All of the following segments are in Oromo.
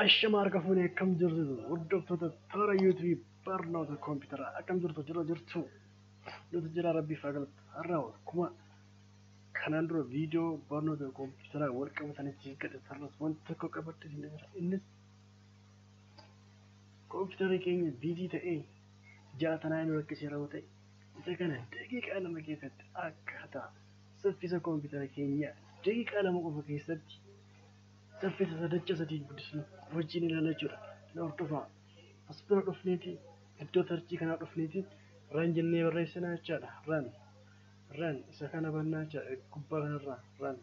Ashama argafuun akkam jirtu hordoftoota toora YouTube barnoota kompiitaraa akkam jirtu jirtu nuti jira rabbii faagalatti har'a akkuma kanaan dura viidiyoo barnoota kompiitaraa wal qabatanii gadhiisarras wanti tokko qabatti hin jira innis kompiitarri keenya biizii ta'ee jaatanaa inni rakkisee raawwate isa kana daqiiqaa lama keessatti akkaataa saffisa kompiitara keenya daqiiqaa lama qofa keessatti saffisa sadacha sadii guddisnu wajjin ilaalachuudha. Hordofaa as bira dhufneeti iddoo tarchii kanaa dhufneeti raan jennee barreessinaa jechaadha. Raan isa kana bannaa jechaadha gubbaa kanarraa raan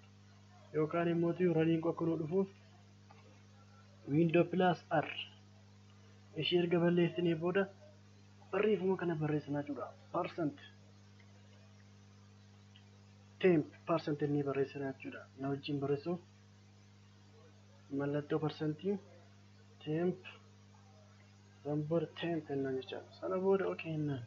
yookaan immoo raniin akka nu dhufuuf window plus r ishee erga balleessinee booda barreeffama kana barreessinaa jechuudha. Percent inni barreessinaa jechuudha. Na wajjin barreessuuf mallattoo persentii temp sambooda temp ennaan jechaadha. Sana booda okay ennaan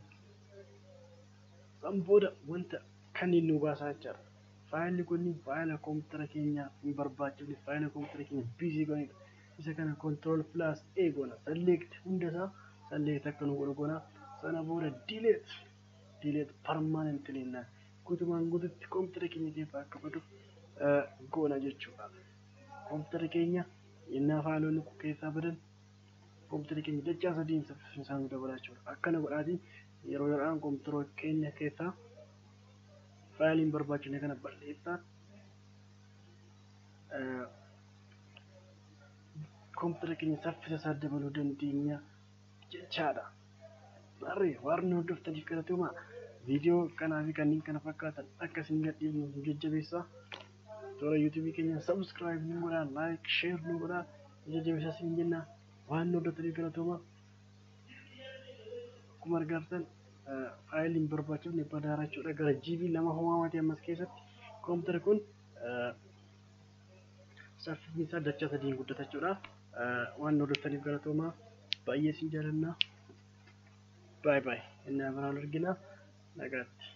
san booda wanta kan inni nu baasaa jechaadha. Faayilli kun faayila kompiitara keenya hin barbaachifne faayila kompiitara keenya biizii godhanidha. Isa kana control plus a goona select hundasaa select akka nu godhu goona. Sana booda delete permanently ennaan guutumaan guututti kompiitara keenya keessaa akka baduuf goona jechuudha. Kompiitara keenya innaa faayilonni keessaa badan kompiitara keenya dachaa sadiin saffisaan nu dabala jechuudha. Akkana godhaatiin yeroo yeroodhaan kompiitara keenya keessaa faayiliin barbaachifne kana balleessaa kompiitara keenya saffisa isaa dabaluu dandeenya jechaadha. Barree waan hordoftaniif kadhatuma viidiyoo kanaa fi kanneen kana fakkaatan akkasiin gadhiifnu nu jajjabeessaa. Toora YouTube keenya subscribe nu godhaa, like, share nu godhaa, jajjabeessaa siin jenna. Waan hordoftaniif kadhatuma akkuma argitan faayiliin barbaachifne badaara jechuudha. Gara GB 2 homaamati ammas keessatti kompiitara kun saffisni isaa dachaa sadiin guddata jechuudha. Waan hordoftaniif kadhatuma baay'ee siin jaalladha. Bye bye. Inni biraan argina nagaatti.